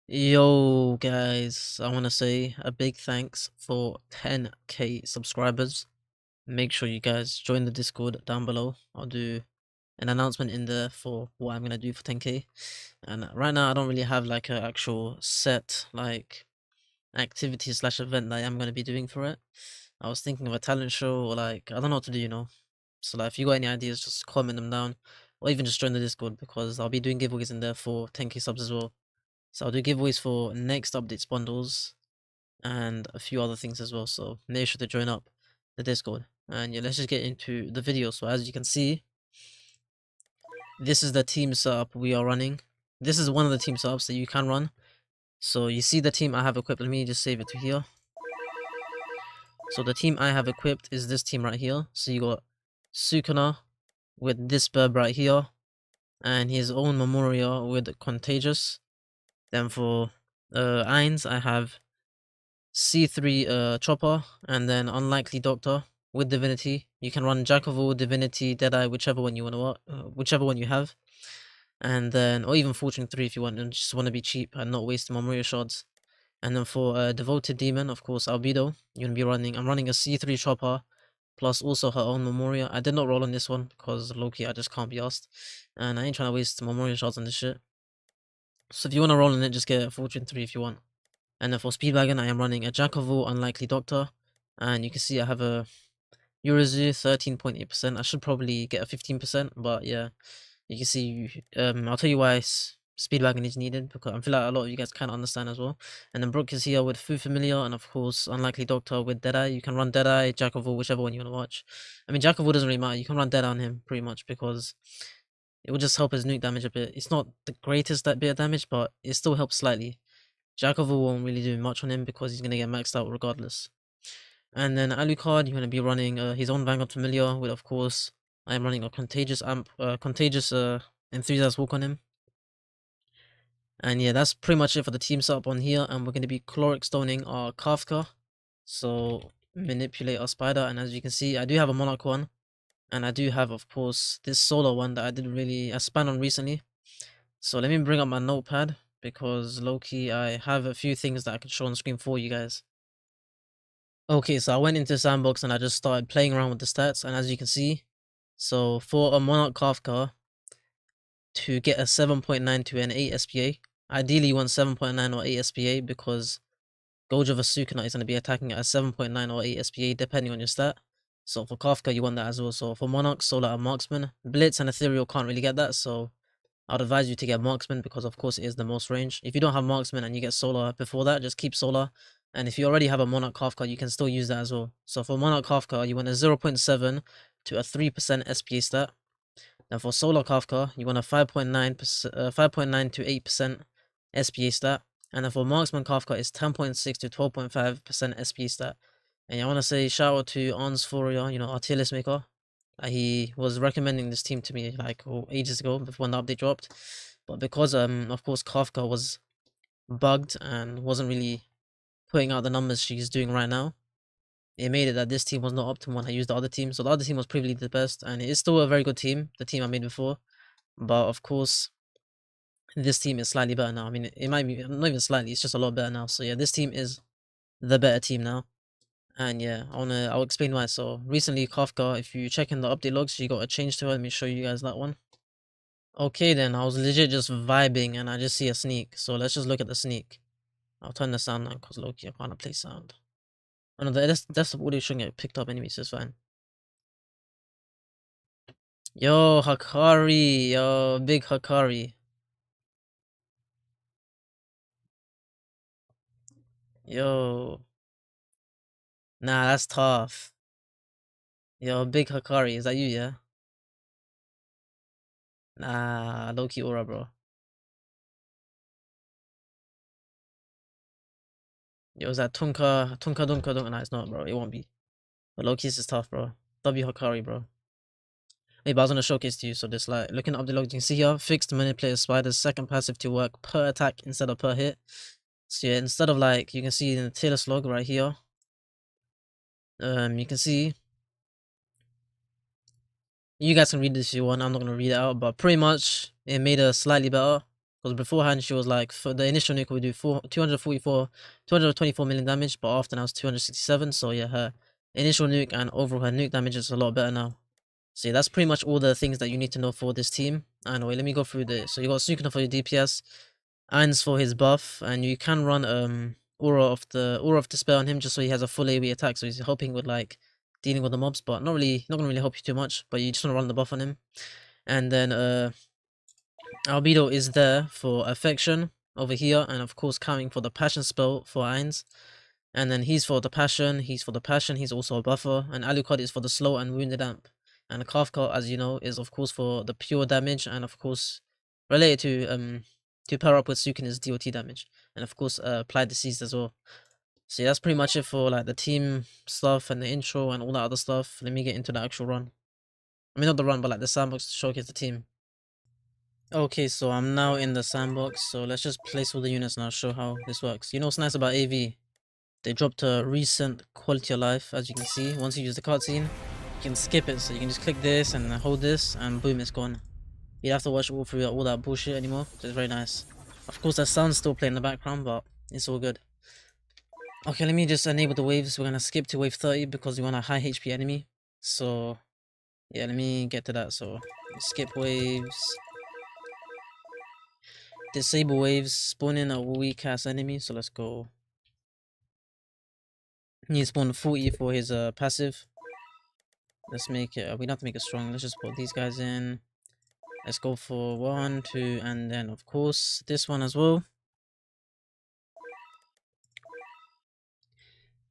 Yo, guys, I want to say a big thanks for 10k subscribers. Make sure you guys join the Discord down below. I'll do an announcement in there for what I'm going to do for 10k. And right now, I don't really have like an actual set like activity slash event that I'm going to be doing for it. I was thinking of a talent show or like, I don't know what to do. So like, if you got any ideas, just comment them down or even just join the Discord because I'll be doing giveaways in there for 10k subs as well. So I'll do giveaways for next updates bundles and a few other things as well. So make sure to join up the Discord. And yeah, let's just get into the video. So as you can see, this is the team setup we are running. This is one of the team setups that you can run. So you see the team I have equipped. Let me just save it to here. So the team I have equipped is this team right here. So you got Sukuna with this burb right here. And his own Memoria with Contagious. Then for Ainz, I have C3 Chopper, and then Unlikely Doctor with Divinity. You can run Jack of all, Divinity, Deadeye, whichever one you want to whichever one you have. And then, or even Fortune 3 if you want and just want to be cheap and not waste Memoria shards. And then for Devoted Demon, of course, Albedo, you're going to be running, I'm running a C3 Chopper, plus also her own Memoria. I did not roll on this one, because low-key I just can't be asked. And I ain't trying to waste Memoria shards on this shit. So if you want to roll on it, just get Fortune 3 if you want. And then for Speedwagon, I am running a Jack of all, Unlikely Doctor. And you can see I have a Urizu 13.8%. I should probably get a 15%, but yeah, you can see, I'll tell you why Speedwagon is needed, because I feel like a lot of you guys can't understand as well. And then Brooke is here with Fu Familiar, and of course, Unlikely Doctor with Deadeye. You can run Deadeye, Jack of all, whichever one you want to watch. I mean, Jack of all doesn't really matter. You can run Deadeye on him, pretty much, because it will just help his nuke damage a bit. It's not the greatest that bit of damage, but it still helps slightly. Jack of all won't really do much on him because he's going to get maxed out regardless. And then Alucard, you're going to be running his own Vanguard Familiar with, of course, I am running a Contagious Enthusiast Walk on him. And yeah, that's pretty much it for the team setup on here. And we're going to be Chloric Stoning our Kafka. So manipulate our Spider. And as you can see, I do have a Monarch one. And I do have, of course, this Solar one that I spanned on recently. So let me bring up my notepad, because low-key I have a few things that I can show on screen for you guys. Okay, so I went into Sandbox and I just started playing around with the stats, and as you can see, so for a Monarch Kafka, to get a 7.9 to an 8 SPA, ideally you want 7.9 or 8 SPA, because Gojo Vasukuna is going to be attacking at a 7.9 or 8 SPA depending on your stat. So for Kafka you want that as well. So for Monarch, Solar and Marksman, Blitz and Ethereal can't really get that, so I'd advise you to get Marksman, because of course it is the most range. If you don't have Marksman and you get Solar before that, just keep Solar. And if you already have a Monarch Kafka, you can still use that as well. So for Monarch Kafka, you want a 0.7 to a 3% SPA stat. Now for Solar Kafka, you want a 5.9 to 8% SPA stat. And then for Marksman Kafka, it's 10.6 to 12.5% SPA stat. And I want to say shout out to Ons Fourier, our tier list maker. He was recommending this team to me like ages ago before the update dropped. But because of course Kafka was bugged and wasn't really putting out the numbers she's doing right now, it made it that this team was not optimal when I used the other team. So the other team was probably the best, and it is still a very good team, the team I made before. But of course, this team is slightly better now. I mean, it might be not even slightly, it's just a lot better now. So yeah, this team is the better team now. And yeah, I'll explain why. So recently Kafka, if you check in the update logs, she got a change to her. Let me show you guys that one. Okay then, I was legit just vibing and I just see a sneak. So let's just look at the sneak. I'll turn the sound on because low-key I can't play sound. Oh no, that's the audio shouldn't get picked up anyway, so it's fine. Yo, Hakari, yo, big Hakari. Yo. Nah, that's tough. Yo, big Hakari, is that you, yeah? Nah, low-key aura, bro. Yo, is that Tunka? Nah, it's not, bro. It won't be. But low-key, this is tough, bro. W Hakari, bro. Maybe I was gonna showcase to you, so this like looking up the log, you can see here, fixed manipulator spiders, second passive to work per attack instead of per hit. So yeah, instead of like you can see in the tier list log right here, you can see, you guys can read this if you want, I'm not gonna read it out, but pretty much it made her slightly better. Because beforehand she was like, for the initial nuke would do 224 million damage, but after now it's 267. So yeah, her initial nuke and overall her nuke damage is a lot better now. So yeah, that's pretty much all the things that you need to know for this team. Anyway, let me go through this. So you got Sukuna for your DPS, Ainz for his buff, and you can run Aura of Despair on him just so he has a full AoE attack. So he's helping with like dealing with the mobs, but not gonna really help you too much. But you just wanna run the buff on him. And then Albedo is there for affection over here, and of course counting for the passion spell for Ainz. And then he's for the passion, he's also a buffer, and Alucard is for the slow and wounded amp. And Kafka, as you know, is of course for the pure damage, and of course related to pair up with Sukin's DOT damage. And of course applied disease as well. So yeah, that's pretty much it for like the team stuff and the intro and all that other stuff. Let me get into the actual run. I mean not the run, but like the sandbox to showcase the team. Okay, so I'm now in the sandbox, so let's just place all the units and I'll show how this works. You know what's nice about AV? They dropped a recent quality of life, as you can see. Once you use the cutscene, you can skip it, so you can just click this and hold this, and boom, it's gone. You don't have to watch all through all that bullshit anymore, so it's very nice. Of course, that sound's still playing in the background, but it's all good. Okay, let me just enable the waves. We're gonna skip to wave 30 because we want a high HP enemy. So, yeah, let me get to that. So, skip waves. Disable waves, spawn in a weak ass enemy, so let's go. He spawned 40 for his passive. Let's make it, we don't have to make it strong, let's just put these guys in. Let's go for 1, 2, and then of course this one as well.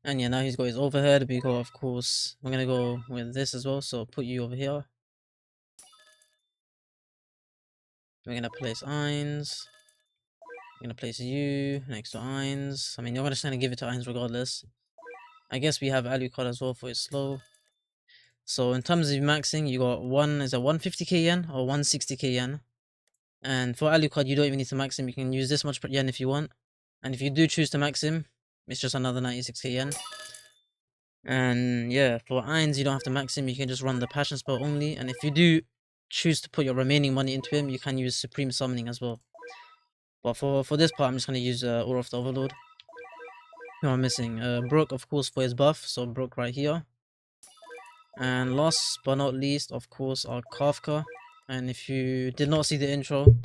And yeah, now he's got his overhead. We go, of course, we're gonna go with this as well, so put you over here. We're gonna place Ainz. We're gonna place you next to Ainz. I mean, you're just gonna give it to Ainz regardless. I guess we have Alucard as well for his slow. So in terms of maxing, you got is a 150k yen or 160k yen. And for Alucard, you don't even need to max him. You can use this much yen if you want. And if you do choose to max him, it's just another 96k yen. And yeah, for Ainz, you don't have to max him. You can just run the passion spell only. And if you do choose to put your remaining money into him, you can use supreme summoning as well. But for this part, I'm just gonna use Aura of the Overlord. Who am I missing? Brook, of course, for his buff. So Brook right here. And last but not least, of course, our Kafka. And if you did not see the intro,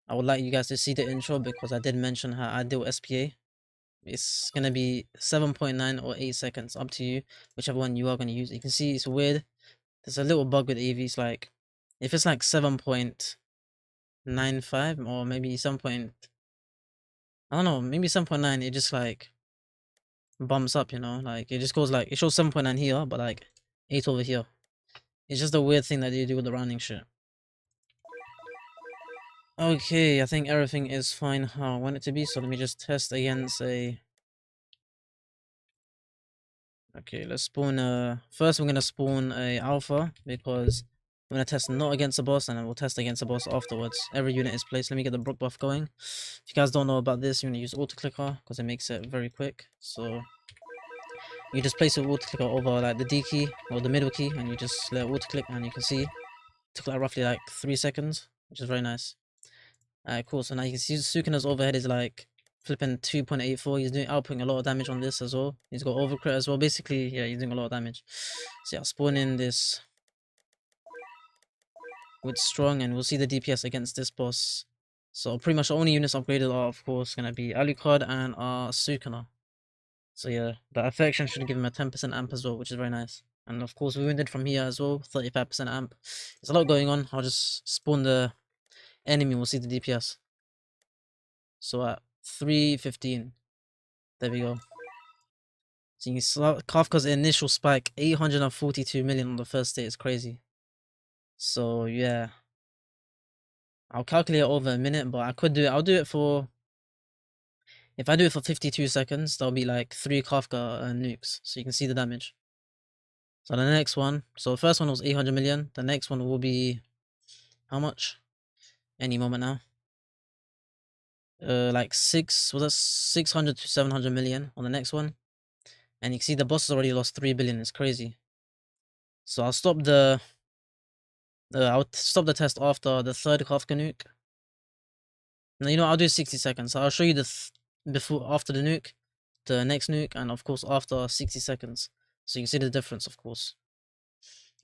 I would like you guys to see the intro because I did mention her ideal SPA. It's gonna be 7.9 or 8 seconds, up to you, whichever one you are gonna use. You can see it's weird. There's a little bug with AVs, like if it's like 7.95 or maybe 7. I don't know, maybe 7.9, it just like bumps up, you know, like it just goes like it shows 7.9 here, but like 8 over here. It's just a weird thing that you do with the rounding shit. Okay, I think everything is fine how I want it to be, so let me just test against a... Okay, let's spawn first we're gonna spawn a alpha because we're gonna test not against the boss and then we'll test against the boss afterwards. Every unit is placed. Let me get the Brook buff going. If you guys don't know about this, you want to use auto clicker because it makes it very quick. So you just place your auto clicker over like the D key or the middle key and you just let auto click and you can see it took like roughly like 3 seconds, which is very nice. Alright, cool. So now you can see Sukuna's overhead is like flipping 2.84. He's doing outputting a lot of damage on this as well. He's got overcrit as well. Basically, yeah, he's doing a lot of damage. So yeah, I'll spawn in this with strong and we'll see the DPS against this boss. So pretty much the only units upgraded are of course gonna be Alucard and Sukuna. So yeah, the affection should give him a 10% amp as well, which is very nice. And of course we wounded from here as well, 35% amp. There's a lot going on. I'll just spawn the enemy, we'll see the DPS. So at 315. There we go. So you saw Kafka's initial spike, 842 million on the first day. It's crazy. So yeah, I'll calculate over a minute, but I could do it. I'll do it for, if I do it for 52 seconds, that'll be like 3 Kafka nukes. So you can see the damage. So the next one, so the first one was 800 million. The next one will be how much? Any moment now. Like 600 to 700 million on the next one. And you can see the boss has already lost 3 billion. It's crazy. So I'll stop the test after the third Kafka nuke. Now, you know, I'll do 60 seconds. So I'll show you the before, after the nuke, the next nuke, and of course after 60 seconds. So you can see the difference, of course.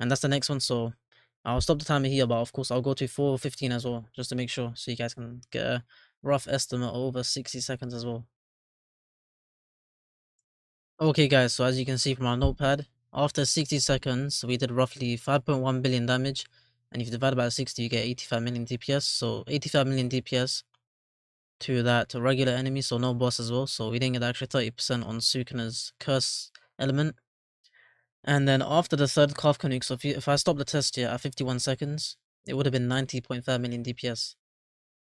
And that's the next one. So I'll stop the timer here, but of course I'll go to 4:15 as well, just to make sure, so you guys can get a rough estimate over 60 seconds as well. Okay, guys. So as you can see from our notepad, after 60 seconds, we did roughly 5.1 billion damage. And if you divide by 60, you get 85 million DPS. So 85 million DPS to that regular enemy, so no boss as well. So we didn't get actually 30% on Sukana's curse element. And then after the third Kafka nuke, so if I stop the test here at 51 seconds, it would have been 90.5 million DPS.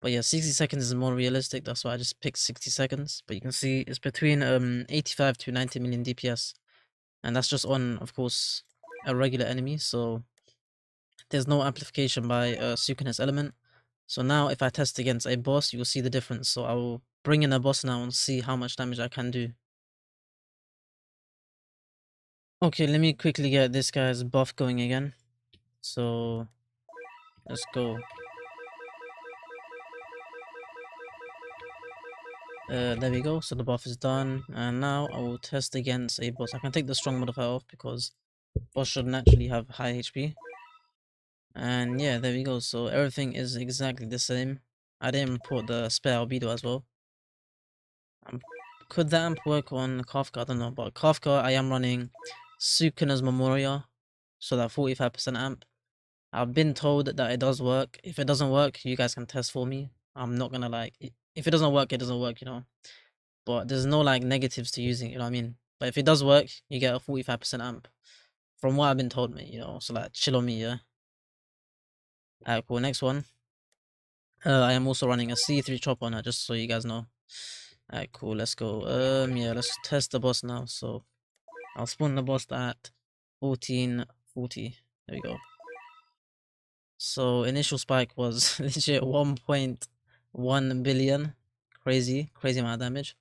But yeah, 60 seconds is more realistic. That's why I just picked 60 seconds. But you can see it's between 85 to 90 million DPS. And that's just on, of course, a regular enemy. So there's no amplification by Sukana's element. So now if I test against a boss, you will see the difference. So I will bring in a boss now and see how much damage I can do. Okay, let me quickly get this guy's buff going again. So let's go. There we go. So the buff is done. And now I will test against a boss. I can take the strong modifier off because boss should naturally have high HP. And yeah, there we go. So everything is exactly the same. I didn't put the spare albedo as well. Could the amp work on Kafka? I don't know. But Kafka, I am running Sukana's Memoria. So that 45% amp. I've been told that it does work. If it doesn't work, you guys can test for me. I'm not gonna like, if it doesn't work, it doesn't work, you know. But there's no like negatives to using it, you know what I mean? But if it does work, you get a 45% amp. From what I've been told, mate, you know. So like, chill on me, yeah. Alright, cool. Next one. I am also running a C3 chop on it, just so you guys know. Alright, cool. Let's go. Yeah, let's test the boss now. So I'll spawn the boss at 1440. There we go. So initial spike was legit 1.1 billion. Crazy amount of damage.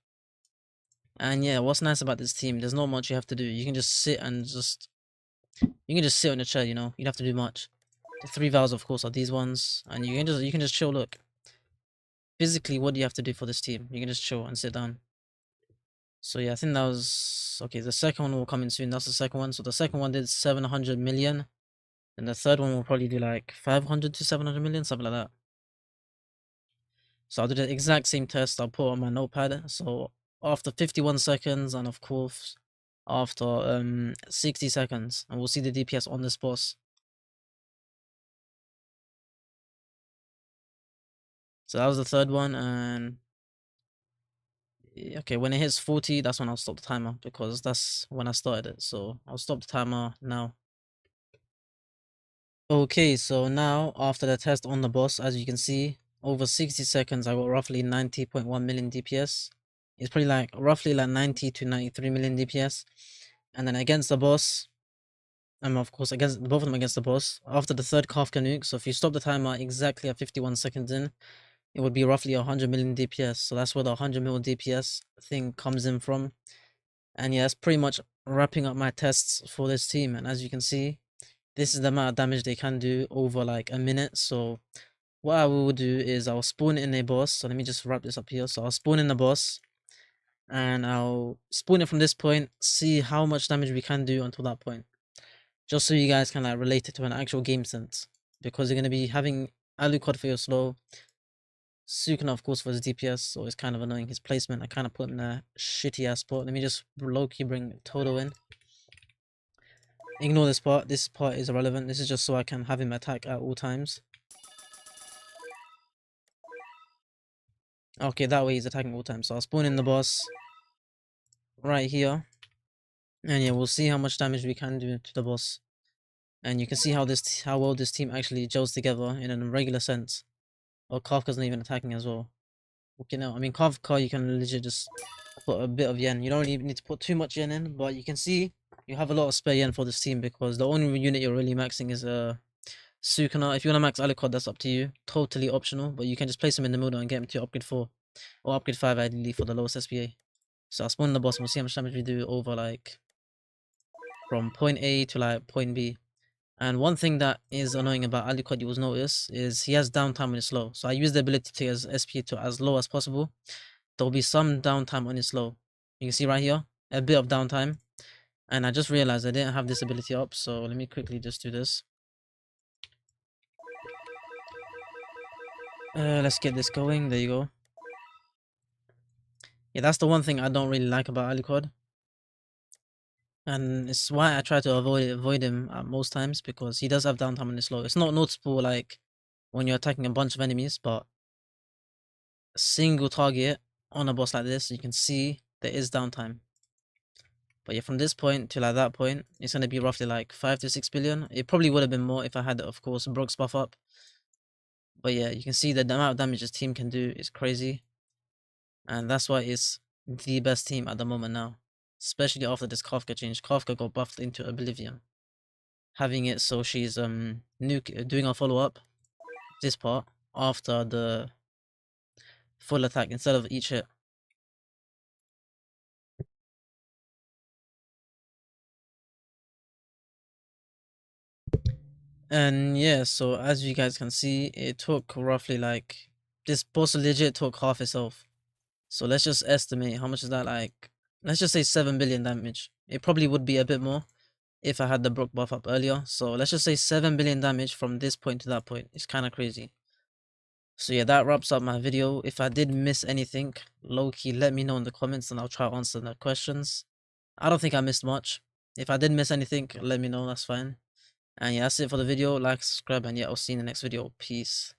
And yeah, what's nice about this team, there's not much you have to do. You can just sit and you can just sit on the chair, you know. You don't have to do much. The 3 vowels, of course, are these ones, and you can just chill. Look, physically, what do you have to do for this team? You can just chill and sit down. So yeah, I think that was okay. The second one will come in soon. That's the second one. So the second one did 700 million. And the third one will probably do like 500 to 700 million, something like that. So I'll do the exact same test. I'll put on my notepad. So after 51 seconds, and of course after 60 seconds, and we'll see the DPS on this boss. So that was the third one, and okay, when it hits 40, that's when I'll stop the timer because that's when I started it. So I'll stop the timer now. Okay, so now after the test on the boss, as you can see, over 60 seconds, I got roughly 90.1 million DPS. It's probably like roughly like 90 to 93 million DPS. And then against the boss, of course, against both of them against the boss, after the third Kafka nuke, so if you stop the timer exactly at 51 seconds in, it would be roughly 100 million DPS. So that's where the 100 mil DPS thing comes in from. And yeah, that's pretty much wrapping up my tests for this team. And as you can see, this is the amount of damage they can do over like a minute. So what I will do is I'll spawn in a boss. So let me just wrap this up here. So I'll spawn in the boss and I'll spawn it from this point, see how much damage we can do until that point. Just so you guys can like relate it to an actual game sense. Because you're going to be having Alucard for your slow, Sukuna of course for his DPS, so it's kind of annoying his placement. I kind of put him in a shitty ass spot. Let me just low-key bring Toto in. Ignore this part is irrelevant. This is just so I can have him attack at all times. Okay, that way he's attacking all times. So I'll spawn in the boss right here. And yeah, we'll see how much damage we can do to the boss. And you can see how well this team actually gels together in a regular sense. Or Kafka's not even attacking as well. Okay, now I mean Kafka, you can legit just put a bit of yen. You don't really need to put too much yen in, but you can see you have a lot of spare yen for this team because the only unit you're really maxing is Sukuna. If you want to max Alucard, that's up to you. Totally optional, but you can just place him in the middle and get him to upgrade 4 or upgrade 5 ideally for the lowest SPA. So I'll spawn the boss and we'll see how much damage we do over like from point A to like point B. And one thing that is annoying about Alucard you will notice is he has downtime when it's slow. So I use the ability to take his SP to as low as possible. There'll be some downtime on his slow. You can see right here, a bit of downtime. And I just realized I didn't have this ability up, so let me quickly just do this. Let's get this going. There you go. Yeah, that's the one thing I don't really like about Alucard. And it's why I try to avoid him at most times, because he does have downtime on his slow. It's not noticeable like when you're attacking a bunch of enemies, but a single target on a boss like this, you can see there is downtime. But yeah, from this point to like that point, it's gonna be roughly like 5 to 6 billion. It probably would have been more if I had, of course, Brook's buff up. But yeah, you can see that the amount of damage this team can do is crazy. And that's why it's the best team at the moment now. Especially after this Kafka change. Kafka got buffed into Oblivion. Having it so she's doing a follow-up, this part, after the full attack instead of each hit. And yeah, so as you guys can see, it took roughly like, this boss legit took half its health. So let's just estimate how much is that, like, let's just say 7 billion damage. It probably would be a bit more if I had the Brook buff up earlier. So let's just say 7 billion damage from this point to that point. It's kind of crazy. So yeah, that wraps up my video. If I did miss anything, low-key, let me know in the comments and I'll try to answer the questions. I don't think I missed much. If I did miss anything, let me know, that's fine. And yeah, that's it for the video. Like, subscribe, and yeah, I'll see you in the next video. Peace.